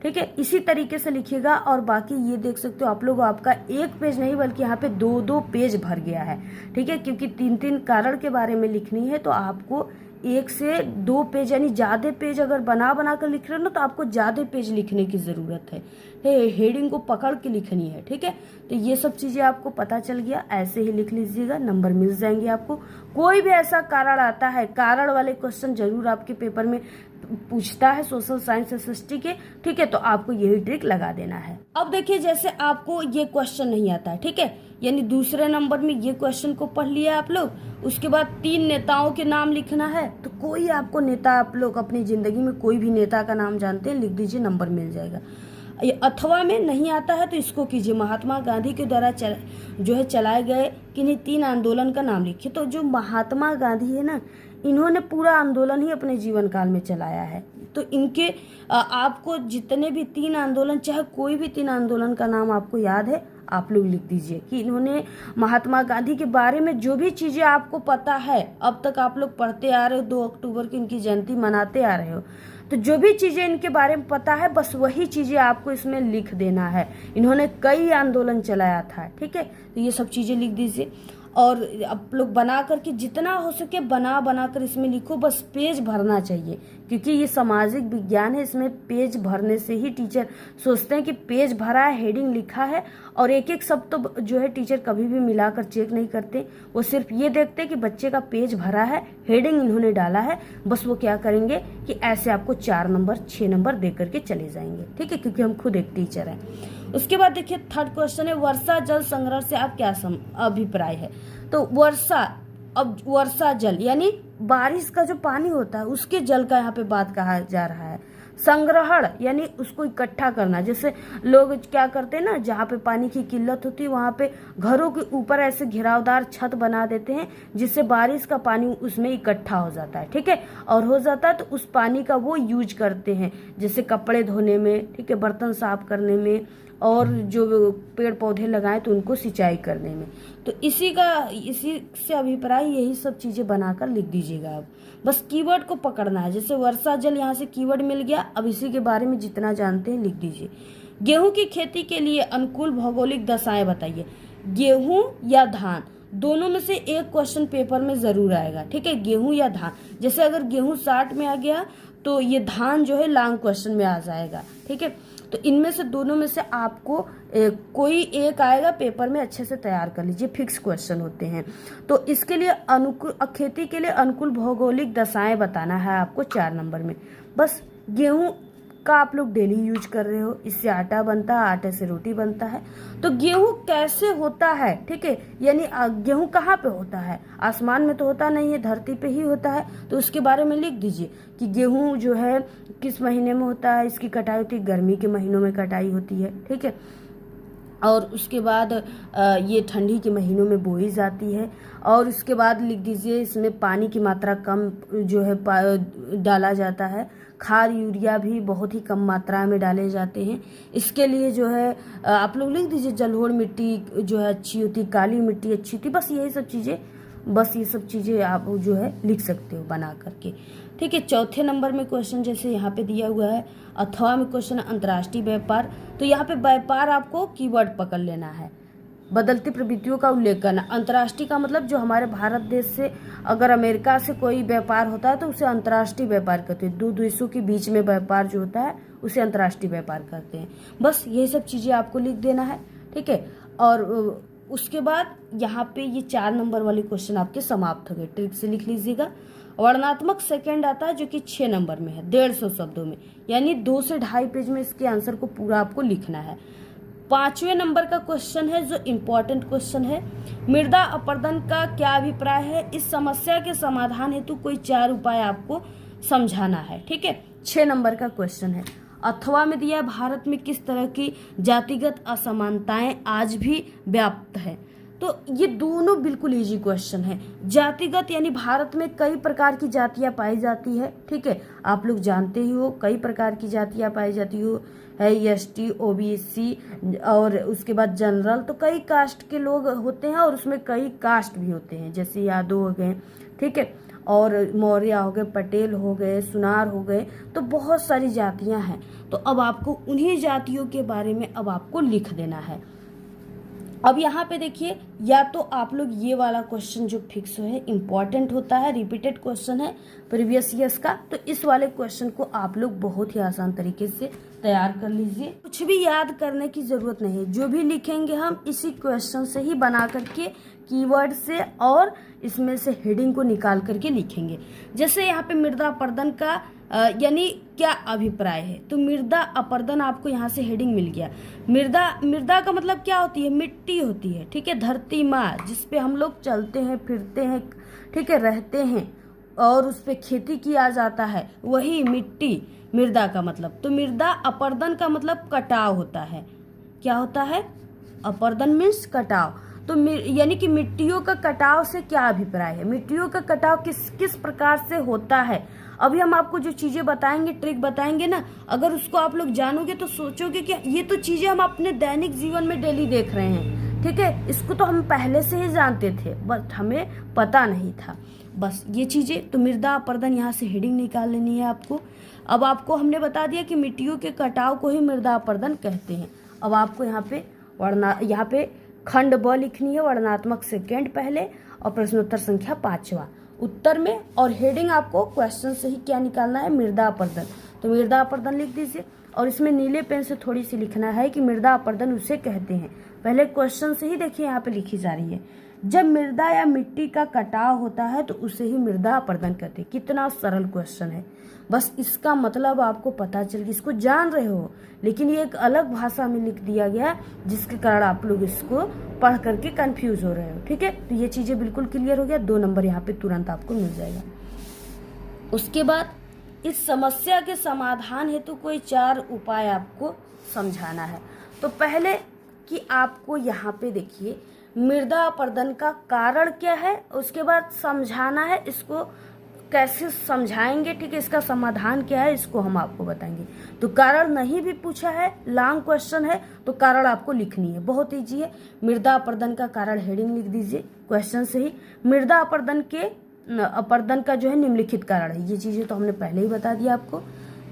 ठीक है। इसी तरीके से लिखिएगा। और बाकी ये देख सकते हो आप लोग, आपका 1 पेज नहीं बल्कि यहाँ पे 2-2 पेज भर गया है, ठीक है, क्योंकि 3-3 कारण के बारे में लिखनी है तो आपको 1 से 2 पेज यानी ज्यादा पेज अगर बना कर लिख रहे हो ना तो आपको ज्यादा पेज लिखने की जरूरत है, हेडिंग को पकड़ के लिखनी है, ठीक है। तो ये सब चीजें आपको पता चल गया, ऐसे ही लिख लीजिएगा, नंबर मिल जाएंगे आपको। कोई भी ऐसा कारण आता है, कारण वाले क्वेश्चन जरूर आपके पेपर में पूछता है सोशल साइंस एसएसटी के, ठीक है, तो आपको यही ट्रिक लगा देना है। अब देखिए जैसे आपको ये क्वेश्चन नहीं आता है, ठीक है, यानी दूसरे नंबर में ये क्वेश्चन को पढ़ लिया आप लोग, उसके बाद 3 नेताओं के नाम लिखना है। तो कोई आपको नेता, आप लोग अपनी जिंदगी में कोई भी नेता का नाम जानते हैं, लिख दीजिए, नंबर मिल जाएगा। अथवा में नहीं आता है तो इसको कीजिए, महात्मा गांधी के द्वारा जो है चलाए गए किन्हीं 3 आंदोलन का नाम लिखिए। तो जो महात्मा गांधी है ना, इन्होंने पूरा आंदोलन ही अपने जीवन काल में चलाया है। तो इनके आपको जितने भी 3 आंदोलन, चाहे कोई भी 3 आंदोलन का नाम आपको याद है, आप लोग लिख दीजिए कि इन्होंने महात्मा गांधी के बारे में जो भी चीजें आपको पता है, अब तक आप लोग पढ़ते आ रहे हो, 2 अक्टूबर की इनकी जयंती मनाते आ रहे हो, तो जो भी चीजें इनके बारे में पता है बस वही चीजें आपको इसमें लिख देना है। इन्होंने कई आंदोलन चलाया था, ठीक है, तो ये सब चीजें लिख दीजिए। और आप लोग बना करके जितना हो सके बना कर इसमें लिखो, बस पेज भरना चाहिए, क्योंकि ये सामाजिक विज्ञान है, इसमें पेज भरने से ही टीचर सोचते हैं कि पेज भरा है, हेडिंग लिखा है, और एक शब्द तो जो है टीचर कभी भी मिलाकर चेक नहीं करते, वो सिर्फ ये देखते हैं कि बच्चे का पेज भरा है, हेडिंग इन्होंने डाला है, बस वो क्या करेंगे कि ऐसे आपको 4 नंबर 6 नंबर दे करके चले जाएंगे, ठीक है, क्योंकि हम खुद एक टीचर हैं। उसके बाद देखिए 3rd क्वेश्चन है, वर्षा जल संग्रह से आप क्या अभिप्राय है। तो वर्षा जल यानी बारिश का जो पानी होता है उसके जल का यहाँ पे बात कहा जा रहा है। संग्रहण यानी उसको इकट्ठा करना, जैसे लोग क्या करते हैं ना, जहाँ पे पानी की किल्लत होती है वहाँ पे घरों के ऊपर ऐसे घिरावदार छत बना देते हैं, जिससे बारिश का पानी उसमें इकट्ठा हो जाता है, ठीक है, और हो जाता है तो उस पानी का वो यूज करते हैं, जैसे कपड़े धोने में, ठीक है, बर्तन साफ करने में, और जो पेड़ पौधे लगाएं तो उनको सिंचाई करने में। तो इसी से अभिप्राय यही सब चीजें बनाकर लिख दीजिएगा। आप बस कीवर्ड को पकड़ना है, जैसे वर्षा जल यहाँ से कीवर्ड मिल गया, अब इसी के बारे में जितना जानते हैं लिख दीजिए। गेहूं की खेती के लिए अनुकूल भौगोलिक दशाएं बताइए। गेहूं या धान, दोनों में से एक क्वेश्चन पेपर में जरूर आएगा, ठीक है, गेहूं या धान। जैसे अगर गेहूं 60 में आ गया तो ये धान जो है लॉन्ग क्वेश्चन में आ जाएगा, ठीक है। तो इनमें से दोनों में से आपको कोई एक आएगा पेपर में, अच्छे से तैयार कर लीजिए, फिक्स क्वेश्चन होते हैं। तो इसके लिए खेती के लिए अनुकूल भौगोलिक दशाएं बताना है आपको 4 नंबर में। बस गेहूं का आप लोग डेली यूज कर रहे हो, इससे आटा बनता है, आटे से रोटी बनता है। तो गेहूं कैसे होता है, ठीक है, यानी गेहूं कहाँ पे होता है, आसमान में तो होता नहीं है, धरती पे ही होता है। तो उसके बारे में लिख दीजिए कि गेहूं जो है किस महीने में होता है, इसकी कटाई होती है, गर्मी के महीनों में कटाई होती है, ठीक है। और उसके बाद ये ठंडी के महीनों में बोई जाती है। और उसके बाद लिख दीजिए इसमें पानी की मात्रा कम जो है डाला जाता है, खाद यूरिया भी बहुत ही कम मात्रा में डाले जाते हैं। इसके लिए जो है आप लोग लिख दीजिए जलोढ़ मिट्टी जो है अच्छी होती, काली मिट्टी अच्छी होती, बस यही सब चीज़ें, बस ये सब चीज़ें आप जो है लिख सकते हो बना करके, ठीक है। चौथे नंबर में क्वेश्चन जैसे यहाँ पे दिया हुआ है, अथवा में क्वेश्चन अंतर्राष्ट्रीय व्यापार। तो यहाँ पे व्यापार आपको कीवर्ड पकड़ लेना है, बदलती प्रवृत्तियों का उल्लेख करना। अंतर्राष्ट्रीय का मतलब जो हमारे भारत देश से अगर अमेरिका से कोई व्यापार होता है तो उसे अंतर्राष्ट्रीय व्यापार कहते हैं। दो देशों के बीच में व्यापार जो होता है उसे अंतर्राष्ट्रीय व्यापार कहते हैं। बस यही सब चीज़ें आपको लिख देना है, ठीक है। और उसके बाद यहाँ पे ये 4 नंबर वाले क्वेश्चन आपके समाप्त हो गए, ट्रिक से लिख लीजिएगा। वर्णनात्मक सेकंड आता है जो कि 6 नंबर में है, 150 शब्दों में, यानी 2 से 2.5 पेज में इसके आंसर को पूरा आपको लिखना है। 5वें नंबर का क्वेश्चन है जो इम्पोर्टेंट क्वेश्चन है, मृदा अपरदन का क्या अभिप्राय है, इस समस्या के समाधान हेतु कोई 4 उपाय आपको समझाना है, ठीक है। 6 नंबर का क्वेश्चन है। अथवा में दिया भारत में किस तरह की जातिगत असमानताएं आज भी व्याप्त है। तो ये दोनों बिल्कुल इजी क्वेश्चन है। जातिगत यानी भारत में कई प्रकार की जातियां पाई जाती है, ठीक है, आप लोग जानते ही हो कई प्रकार की जातियां पाई जाती हो है, एसटी, ओबीसी और उसके बाद जनरल। तो कई कास्ट के लोग होते हैं और उसमें कई कास्ट भी होते हैं, जैसे यादव हो गए, ठीक है, और मौर्य हो गए, पटेल हो गए, सुनार हो गए, तो बहुत सारी जातियां हैं। तो अब आपको उन्हीं जातियों के बारे में अब आपको लिख देना है। अब यहाँ पे देखिए, या तो आप लोग ये वाला क्वेश्चन जो फिक्स है इम्पॉर्टेंट होता है, रिपीटेड क्वेश्चन है प्रीवियस ईयर्स का, तो इस वाले क्वेश्चन को आप लोग बहुत ही आसान तरीके से तैयार कर लीजिए। कुछ भी याद करने की जरूरत नहीं है, जो भी लिखेंगे हम इसी क्वेश्चन से ही बना करके कीवर्ड से और इसमें से हेडिंग को निकाल करके लिखेंगे। जैसे यहाँ पे मृदा अपरदन का यानी क्या अभिप्राय है, तो मृदा अपरदन आपको यहाँ से हेडिंग मिल गया। मृदा का मतलब क्या होती है, मिट्टी होती है, ठीक है, धरती माँ जिसपे हम लोग चलते हैं फिरते हैं, ठीक है, रहते हैं और उस पे खेती किया जाता है, वही मिट्टी मृदा का मतलब। तो मृदा अपरदन का मतलब कटाव होता है। क्या होता है, अपरदन मीन्स कटाव। तो यानी कि मिट्टियों का कटाव से क्या अभिप्राय है, मिट्टियों का कटाव किस प्रकार से होता है। अभी हम आपको जो चीजें बताएंगे, ट्रिक बताएंगे ना, अगर उसको आप लोग जानोगे तो सोचोगे कि ये तो चीजें हम अपने दैनिक जीवन में डेली देख रहे हैं, ठीक है, इसको तो हम पहले से ही जानते थे, बट हमें पता नहीं था। बस ये चीजें, तो मृदा अपरदन यहाँ से हेडिंग निकाल लेनी है आपको। अब आपको हमने बता दिया कि मिट्टियों के कटाव को ही मृदा अपरदन कहते हैं। अब आपको यहाँ पे खंड ब लिखनी है, वर्णनात्मक सेकंड पहले और प्रश्नोत्तर संख्या 5वां उत्तर में, और हेडिंग आपको क्वेश्चन से ही क्या निकालना है, मृदा अपरदन। तो मृदा अपरदन लिख दीजिए और इसमें नीले पेन से थोड़ी सी लिखना है कि मृदा अपरदन उसे कहते हैं। पहले क्वेश्चन से ही देखिए यहाँ पे लिखी जा रही है, जब मृदा या मिट्टी का कटाव होता है तो उसे ही मृदा अपरदन कहते हैं। कितना सरल क्वेश्चन है, बस इसका मतलब आपको पता चल गया, इसको जान रहे हो, लेकिन ये एक अलग भाषा में लिख दिया गया जिसके कारण आप लोग इसको पढ़ करके कंफ्यूज हो रहे हो, ठीक है। तो ये चीजें बिल्कुल क्लियर हो गया, 2 नंबर यहाँ पे तुरंत आपको मिल जाएगा। उसके बाद इस समस्या के समाधान हेतु कोई 4 उपाय आपको समझाना है। तो पहले कि आपको यहाँ पे देखिए मृदा अपरदन का कारण क्या है, उसके बाद समझाना है, इसको कैसे समझाएंगे, ठीक है, इसका समाधान क्या है, इसको हम आपको बताएंगे। तो कारण नहीं भी पूछा है, लॉन्ग क्वेश्चन है, तो कारण आपको लिखनी है, बहुत ईजी है। मृदा अपरदन का कारण हेडिंग लिख दीजिए क्वेश्चन से ही। मृदा अपरदन का जो है निम्नलिखित कारण है, ये चीजें तो हमने पहले ही बता दिया आपको,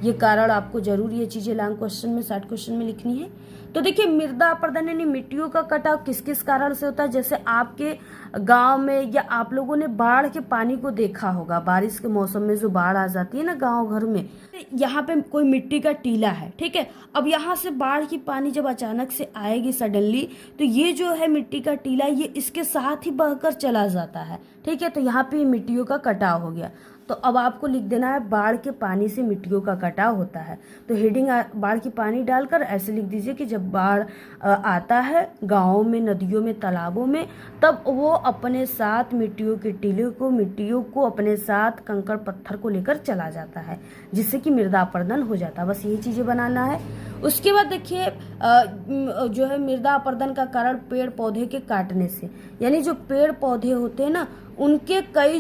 ये कारण आपको जरूर ये चीजें लॉन्ग क्वेश्चन में, शॉर्ट क्वेश्चन में लिखनी है। तो देखिए मृदा अपरदन यानी मिट्टियों का कटाव किस किस कारण से होता है। जैसे आपके गांव में या आप लोगों ने बाढ़ के पानी को देखा होगा, बारिश के मौसम में जो बाढ़ आ जाती है ना गांव घर में, यहाँ पे कोई मिट्टी का टीला है, ठीक है, अब यहाँ से बाढ़ की पानी जब अचानक से आएगी सडनली, तो ये जो है मिट्टी का टीला ये इसके साथ ही बहकर चला जाता है, ठीक है, तो यहाँ पे मिट्टियों का कटाव हो गया। तो अब आपको लिख देना है बाढ़ के पानी से मिट्टियों का कटाव होता है। तो हेडिंग बाढ़ की पानी डालकर ऐसे लिख दीजिए कि जब बाढ़ आता है गाँवों में, नदियों में, तालाबों में, तब वो अपने साथ मिट्टियों के टीले को, मिट्टियों को अपने साथ कंकड़ पत्थर को लेकर चला जाता है, जिससे कि मृदा अपरदन हो जाता है। बस यही चीजें बनाना है। उसके बाद देखिए जो है मृदा अपरदन का कारण पेड़ पौधे के काटने से, यानी जो पेड़ पौधे होते हैं ना, उनके कई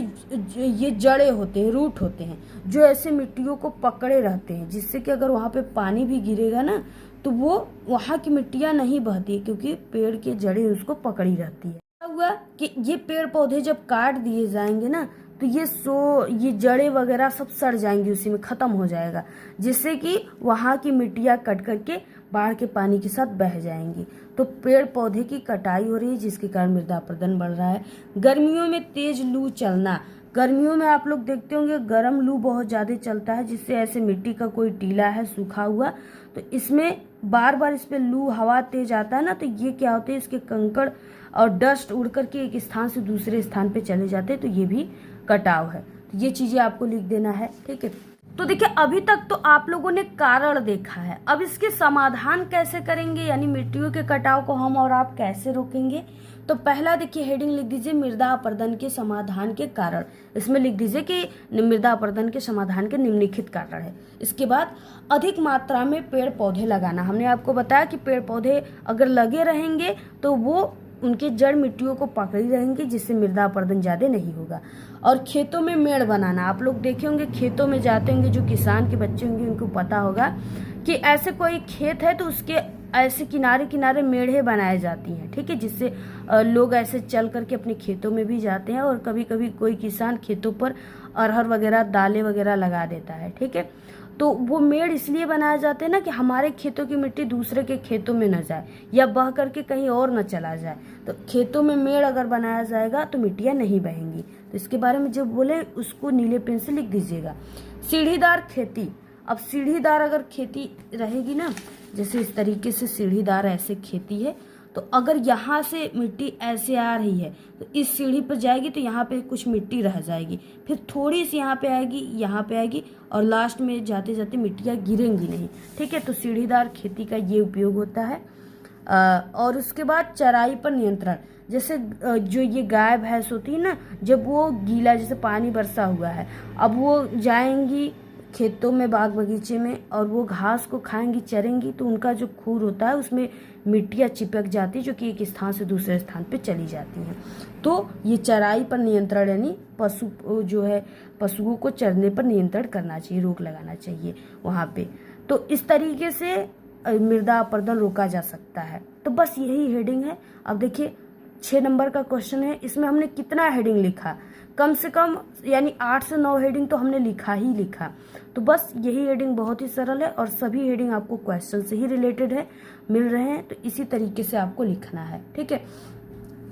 ये जड़े होते हैं, रूट होते हैं, जो ऐसे मिट्टियों को पकड़े रहते हैं, जिससे कि अगर वहाँ पे पानी भी गिरेगा ना तो वो वहाँ की मिट्टियाँ नहीं बहती, क्योंकि पेड़ के जड़ें उसको पकड़ी रहती है। क्या हुआ कि ये पेड़ पौधे जब काट दिए जाएंगे ना, तो ये जड़ें वगैरह सब सड़ जाएंगी, उसी में खत्म हो जाएगा, जिससे कि वहाँ की मिट्टियाँ कट करके बाढ़ के पानी के साथ बह जाएंगी। तो पेड़ पौधे की कटाई हो रही है, जिसके कारण मृदा अपरदन बढ़ रहा है। गर्मियों में तेज लू चलना, गर्मियों में आप लोग देखते होंगे गर्म लू बहुत ज़्यादा चलता है, जिससे ऐसे मिट्टी का कोई टीला है सूखा हुआ, तो इसमें बार बार इस पे लू हवा तेज आता है ना, तो ये क्या होते हैं, इसके कंकड़ और डस्ट उड़ करके एक स्थान से दूसरे स्थान पे चले जाते हैं, तो ये भी कटाव है। तो ये चीजें आपको लिख देना है, ठीक है। तो देखिए अभी तक तो आप लोगों ने कारण देखा है, अब इसके समाधान कैसे करेंगे, यानी मिट्टियों के कटाव को हम और आप कैसे रोकेंगे। तो पहला देखिए हेडिंग लिख दीजिए मृदा अपरदन के समाधान के कारण। इसमें लिख दीजिए कि मृदा अपरदन के समाधान के निम्नलिखित कारण है। इसके बाद अधिक मात्रा में पेड़ पौधे लगाना। हमने आपको बताया कि पेड़ पौधे अगर लगे रहेंगे तो वो उनके जड़ मिट्टियों को पकड़ी रहेंगी, जिससे मृदा अपरदन ज्यादा नहीं होगा। और खेतों में मेड़ बनाना, आप लोग देखे होंगे खेतों में जाते होंगे, जो किसान के बच्चे होंगे उनको पता होगा कि ऐसे कोई खेत है तो उसके ऐसे किनारे किनारे मेढ़े बनाए जाती हैं, ठीक है, जिससे लोग ऐसे चल करके अपने खेतों में भी जाते हैं। और कभी कभी कोई किसान खेतों पर अरहर वगैरह, दालें वगैरह लगा देता है, ठीक है। तो वो मेड़ इसलिए बनाए जाते हैं ना कि हमारे खेतों की मिट्टी दूसरे के खेतों में न जाए या बह करके कहीं और न चला जाए। तो खेतों में मेड़ अगर बनाया जाएगा तो मिट्टियाँ नहीं बहेंगी। तो इसके बारे में जब बोले उसको नीले पेन से लिख दीजिएगा। सीढ़ीदार खेती, अब सीढ़ीदार अगर खेती रहेगी ना, जैसे इस तरीके से सीढ़ीदार ऐसे खेती है, तो अगर यहाँ से मिट्टी ऐसे आ रही है तो इस सीढ़ी पर जाएगी तो यहाँ पे कुछ मिट्टी रह जाएगी, फिर थोड़ी सी यहाँ पे आएगी, यहाँ पे आएगी, और लास्ट में जाते जाते मिट्टियाँ गिरेंगी नहीं, ठीक है। तो सीढ़ीदार खेती का ये उपयोग होता है। और उसके बाद चराई पर नियंत्रण, जैसे जो ये गाय भैंस होती है ना, जब वो गीला, जैसे पानी बरसा हुआ है, अब वो जाएंगी खेतों में, बाग बगीचे में, और वो घास को खाएंगी, चरेंगी, तो उनका जो खूर होता है उसमें मिट्टियाँ चिपक जाती, जो कि एक स्थान से दूसरे स्थान पे चली जाती हैं। तो ये चराई पर नियंत्रण, यानी पशु जो है पशुओं को चरने पर नियंत्रण करना चाहिए, रोक लगाना चाहिए वहाँ पे। तो इस तरीके से मृदा अपरदन रोका जा सकता है। तो बस यही हेडिंग है। अब देखिए 6 नंबर का क्वेश्चन है, इसमें हमने कितना हेडिंग लिखा, कम से कम यानी 8 से 9 हेडिंग तो हमने लिखा ही लिखा। तो बस यही हेडिंग बहुत ही सरल है, और सभी हेडिंग आपको क्वेश्चन से ही रिलेटेड है, मिल रहे हैं, तो इसी तरीके से आपको लिखना है, ठीक है,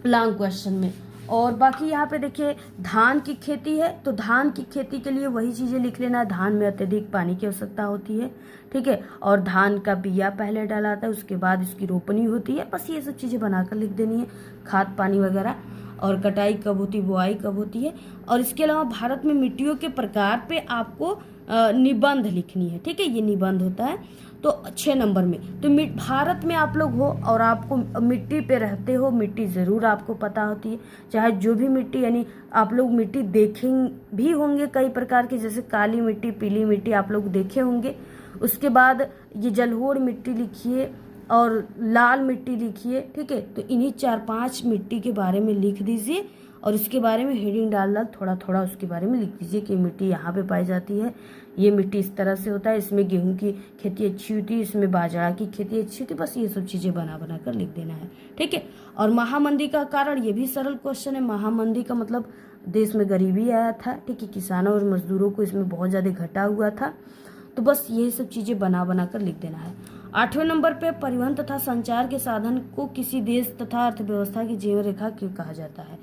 लॉन्ग क्वेश्चन में। और बाकी यहाँ पे देखिए धान की खेती है, तो धान की खेती के लिए वही चीजें लिख लेना। धान में अत्यधिक पानी की आवश्यकता होती है, ठीक है, और धान का बिया पहले डाला जाता है, उसके बाद इसकी रोपनी होती है। बस ये सब चीजें बनाकर लिख देनी है, खाद पानी वगैरह, और कटाई कब होती, बुआई कब होती है। और इसके अलावा भारत में मिट्टियों के प्रकार पे आपको निबंध लिखनी है, ठीक है, ये निबंध होता है। तो 6 नंबर में, तो भारत में आप लोग हो और आपको मिट्टी पे रहते हो, मिट्टी ज़रूर आपको पता होती है, चाहे जो भी मिट्टी, यानी आप लोग मिट्टी देखें भी होंगे कई प्रकार की, जैसे काली मिट्टी, पीली मिट्टी आप लोग देखे होंगे। उसके बाद ये जलोढ़ मिट्टी लिखिए और लाल मिट्टी लिखिए, ठीक है। तो इन्हीं 4-5 मिट्टी के बारे में लिख दीजिए, और इसके बारे में हेडिंग डाल थोड़ा थोड़ा उसके बारे में लिख दीजिए कि मिट्टी यहाँ पे पाई जाती है, ये मिट्टी इस तरह से होता है, इसमें गेहूं की खेती अच्छी होती है, इसमें बाजरा की खेती अच्छी होती है। बस ये सब चीज़ें बना बना कर लिख देना है, ठीक है। और महामंदी का कारण, ये भी सरल क्वेश्चन है। महामंदी का मतलब देश में गरीबी आया था, ठीक है, किसानों और मजदूरों को इसमें बहुत ज़्यादा घटा हुआ था। तो बस यही सब चीज़ें बना बना कर लिख देना है। 8वें नंबर पे परिवहन तथा संचार के साधन को किसी देश तथा अर्थव्यवस्था की जीवन रेखा क्यों कहा जाता है।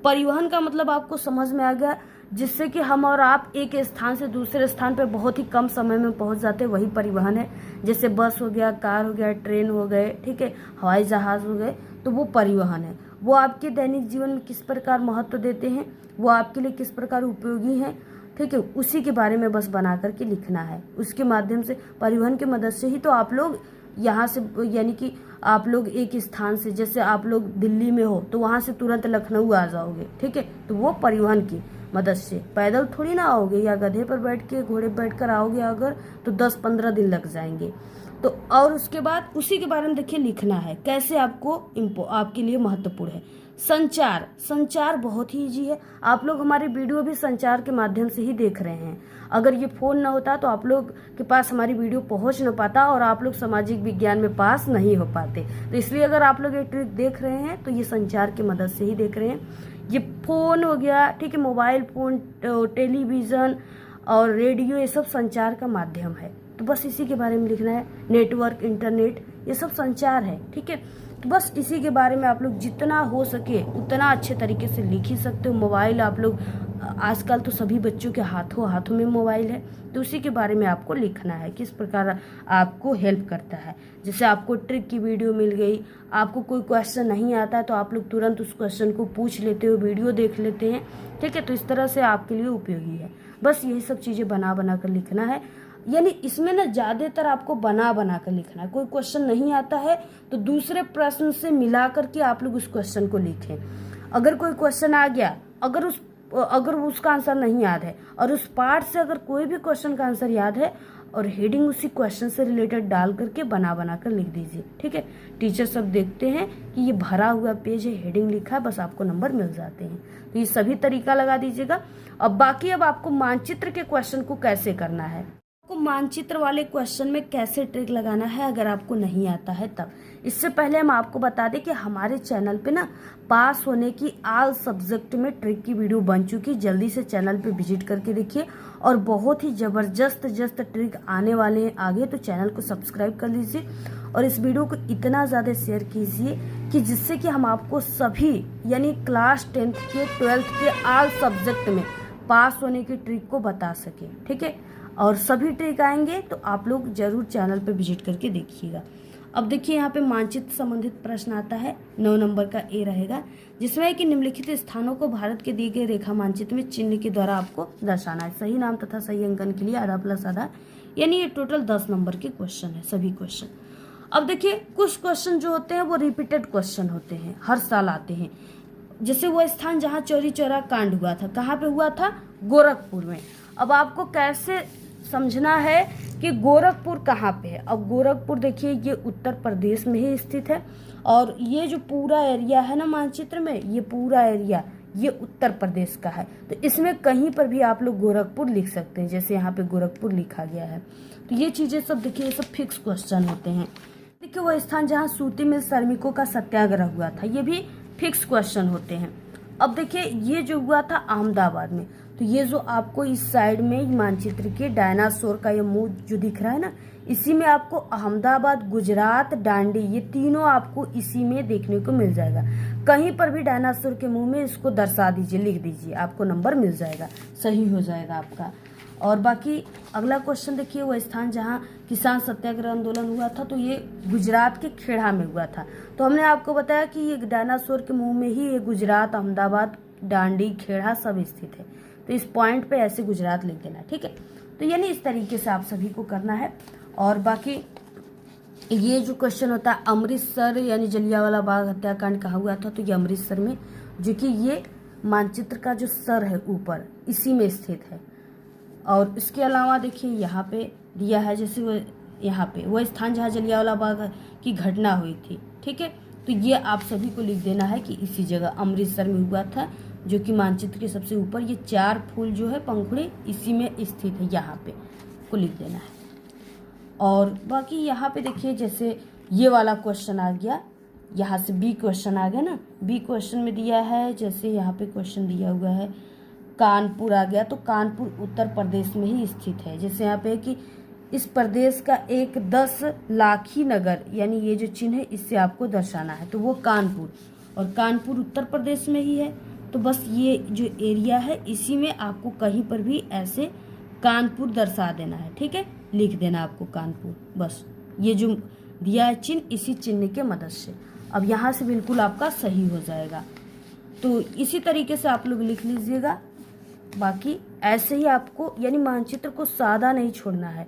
परिवहन का मतलब आपको समझ में आ गया, जिससे कि हम और आप एक स्थान से दूसरे स्थान पे बहुत ही कम समय में पहुंच जाते हैं, वही परिवहन है। जैसे बस हो गया, कार हो गया, ट्रेन हो गए, ठीक है, हवाई जहाज हो गए, तो वो परिवहन है। वो आपके दैनिक जीवन में किस प्रकार महत्व देते हैं, वो आपके लिए किस प्रकार उपयोगी हैं, ठीक है, उसी के बारे में बस बना करके लिखना है। उसके माध्यम से परिवहन की मदद से ही तो आप लोग यहाँ से, यानी कि आप लोग एक स्थान से, जैसे आप लोग दिल्ली में हो तो वहाँ से तुरंत लखनऊ आ जाओगे, ठीक है, तो वो परिवहन की मदद से, पैदल थोड़ी ना आओगे, या गधे पर बैठ के, घोड़े पर बैठ कर आओगे अगर, तो 10-15 दिन लग जाएंगे। तो और उसके बाद उसी के बारे में देखिए लिखना है, कैसे आपके लिए महत्वपूर्ण है। संचार बहुत ही ईजी है। आप लोग हमारी वीडियो भी संचार के माध्यम से ही देख रहे हैं। अगर ये फोन ना होता तो आप लोग के पास हमारी वीडियो पहुंच न पाता और आप लोग सामाजिक विज्ञान में पास नहीं हो पाते। तो इसलिए अगर आप लोग ये ट्रिक देख रहे हैं तो ये संचार की मदद से ही देख रहे हैं। ये फोन हो गया, ठीक है, मोबाइल फोन, टेलीविजन और रेडियो, ये सब संचार का माध्यम है। तो बस इसी के बारे में लिखना है। नेटवर्क, इंटरनेट, ये सब संचार है, ठीक है। तो बस इसी के बारे में आप लोग जितना हो सके उतना अच्छे तरीके से लिख ही सकते हो। मोबाइल आप लोग, आजकल तो सभी बच्चों के हाथों हाथों में मोबाइल है, तो उसी के बारे में आपको लिखना है, किस प्रकार आपको हेल्प करता है। जैसे आपको ट्रिक की वीडियो मिल गई, आपको कोई क्वेश्चन नहीं आता है तो आप लोग तुरंत उस क्वेश्चन को पूछ लेते हो, वीडियो देख लेते हैं, ठीक है। तो इस तरह से आपके लिए उपयोगी है। बस यही सब चीज़ें बना बना कर लिखना है। यानी इसमें ना ज़्यादातर आपको बना बना कर लिखना है। कोई क्वेश्चन नहीं आता है तो दूसरे प्रश्न से मिला करके आप लोग उस क्वेश्चन को लिखें। अगर कोई क्वेश्चन आ गया, अगर उसका आंसर नहीं याद है और उस पार्ट से अगर कोई भी क्वेश्चन का आंसर याद है और हेडिंग उसी क्वेश्चन से रिलेटेड डाल करके बना बना कर लिख दीजिए, ठीक है। टीचर सब देखते हैं कि ये भरा हुआ पेज है, हेडिंग लिखा है, बस आपको नंबर मिल जाते हैं। तो ये सभी तरीका लगा दीजिएगा। अब आपको मानचित्र के क्वेश्चन को कैसे करना है, आपको मानचित्र वाले क्वेश्चन में कैसे ट्रिक लगाना है अगर आपको नहीं आता है तब। इससे पहले हम आपको बता दें कि हमारे चैनल पे ना पास होने की ऑल सब्जेक्ट में ट्रिक की वीडियो बन चुकी। जल्दी से चैनल पे विजिट करके देखिए और बहुत ही जबरदस्त ट्रिक आने वाले हैं आगे, तो चैनल को सब्सक्राइब कर लीजिए और इस वीडियो को इतना ज़्यादा शेयर कीजिए कि जिससे कि हम आपको सभी, यानी क्लास 10th के 12th के ऑल सब्जेक्ट में पास होने की ट्रिक को बता सकें, ठीक है। और सभी ट्रिक आएंगे तो आप लोग जरूर चैनल पे विजिट करके देखिएगा। अब देखिए यहाँ पे मानचित्र संबंधित प्रश्न आता है, 9 नंबर का ए रहेगा, जिसमें कि निम्नलिखित स्थानों को भारत के दिए गए रेखा मानचित्र में चिन्ह के द्वारा आपको दर्शाना है। सही नाम तथा सही अंकन के लिए आधा प्लस आधा, यानी ये टोटल 10 नंबर के क्वेश्चन है, सभी क्वेश्चन। अब देखिए कुछ क्वेश्चन जो होते हैं वो रिपीटेड क्वेश्चन होते हैं, हर साल आते हैं। जैसे वो स्थान जहाँ चौरी चौरा कांड हुआ था, कहाँ पे हुआ था? गोरखपुर में। अब आपको कैसे समझना है कि गोरखपुर कहाँ पे है। अब गोरखपुर देखिए ये उत्तर प्रदेश में ही स्थित है और ये जो पूरा एरिया है ना मानचित्र में, ये पूरा एरिया ये उत्तर प्रदेश का है। तो इसमें कहीं पर भी आप लोग गोरखपुर लिख सकते हैं, जैसे यहाँ पे गोरखपुर लिखा गया है। तो ये चीजें सब देखिए, ये सब फिक्स क्वेश्चन होते हैं। देखिए वो स्थान जहाँ सूती मिल श्रमिकों का सत्याग्रह हुआ था, ये भी फिक्स क्वेश्चन होते हैं। अब देखिए ये जो हुआ था अहमदाबाद में, तो ये जो आपको इस साइड में मानचित्र के डायनासोर का ये मुंह जो दिख रहा है ना, इसी में आपको अहमदाबाद, गुजरात, डांडी, ये तीनों आपको इसी में देखने को मिल जाएगा। कहीं पर भी डायनासोर के मुंह में इसको दर्शा दीजिए, लिख दीजिए, आपको नंबर मिल जाएगा, सही हो जाएगा आपका। और बाकी अगला क्वेश्चन देखिए, वो स्थान जहाँ किसान सत्याग्रह आंदोलन हुआ था, तो ये गुजरात के खेड़ा में हुआ था। तो हमने आपको बताया कि ये डायनासोर के मुंह में ही ये गुजरात, अहमदाबाद, डांडी, खेड़ा सब स्थित है। तो इस पॉइंट पे ऐसे गुजरात लिख देना, ठीक है। तो यानी इस तरीके से आप सभी को करना है। और बाकी ये जो क्वेश्चन होता है अमृतसर, यानी जलियांवाला बाग हत्याकांड कहाँ हुआ था, तो ये अमृतसर में, जो कि ये मानचित्र का जो सर है ऊपर इसी में स्थित है। और इसके अलावा देखिए यहाँ पे दिया है, जैसे वो यहाँ पे वो स्थान जहाँ जलियांवाला बाग की घटना हुई थी, ठीक है। तो ये आप सभी को लिख देना है कि इसी जगह अमृतसर में हुआ था, जो कि मानचित्र के सबसे ऊपर ये 4 फूल जो है पंखुड़ी इसी में स्थित है, यहाँ पे को लिख देना है। और बाकी यहाँ पे देखिए जैसे ये वाला क्वेश्चन आ गया, यहाँ से बी क्वेश्चन आ गया ना, बी क्वेश्चन में दिया है, जैसे यहाँ पे क्वेश्चन दिया हुआ है कानपुर आ गया, तो कानपुर उत्तर प्रदेश में ही स्थित है। जैसे यहाँ पे कि इस प्रदेश का एक 10 लाखी नगर, यानी ये जो चिन्ह है इससे आपको दर्शाना है, तो वो कानपुर, और कानपुर उत्तर प्रदेश में ही है। तो बस ये जो एरिया है इसी में आपको कहीं पर भी ऐसे कानपुर दर्शा देना है, ठीक है, लिख देना आपको कानपुर। बस ये जो दिया है चिन्ह, इसी चिन्ह के मदद से अब यहाँ से बिल्कुल आपका सही हो जाएगा। तो इसी तरीके से आप लोग लिख लीजिएगा बाकी ऐसे ही आपको यानी मानचित्र को सादा नहीं छोड़ना है,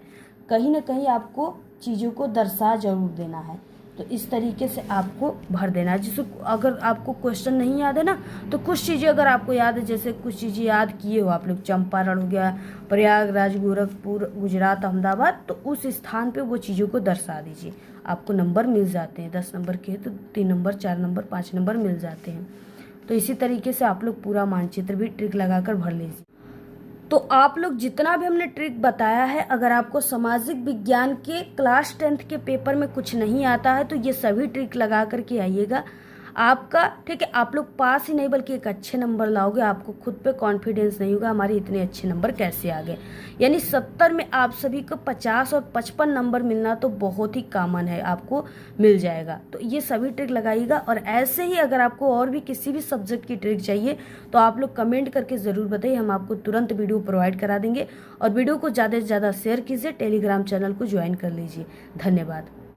कहीं ना कहीं आपको चीज़ों को दर्शा जरूर देना है। तो इस तरीके से आपको भर देना है। जिससे अगर आपको क्वेश्चन नहीं याद है ना, तो कुछ चीज़ें अगर आपको याद है, जैसे कुछ चीज़ें याद किए हो आप लोग, चंपारण हो गया, प्रयागराज, गोरखपुर, गुजरात, अहमदाबाद, तो उस स्थान पे वो चीज़ों को दर्शा दीजिए। आपको नंबर मिल जाते हैं, 10 नंबर के तो 3 नंबर, 4 नंबर, 5 नंबर मिल जाते हैं। तो इसी तरीके से आप लोग पूरा मानचित्र भी ट्रिक लगाकर भर लीजिए। तो आप लोग जितना भी हमने ट्रिक बताया है, अगर आपको सामाजिक विज्ञान के क्लास 10th के पेपर में कुछ नहीं आता है तो ये सभी ट्रिक लगा करके आइएगा आपका, ठीक है, आप लोग पास ही नहीं बल्कि एक अच्छे नंबर लाओगे। आपको खुद पे कॉन्फिडेंस नहीं होगा हमारे इतने अच्छे नंबर कैसे आ गए। यानी 70 में आप सभी को 50 और 55 नंबर मिलना तो बहुत ही कॉमन है, आपको मिल जाएगा। तो ये सभी ट्रिक लगाइएगा। और ऐसे ही अगर आपको और भी किसी भी सब्जेक्ट की ट्रिक चाहिए तो आप लोग कमेंट करके ज़रूर बताइए, हम आपको तुरंत वीडियो प्रोवाइड करा देंगे। और वीडियो को ज़्यादा से ज़्यादा शेयर कीजिए, टेलीग्राम चैनल को ज्वाइन कर लीजिए। धन्यवाद।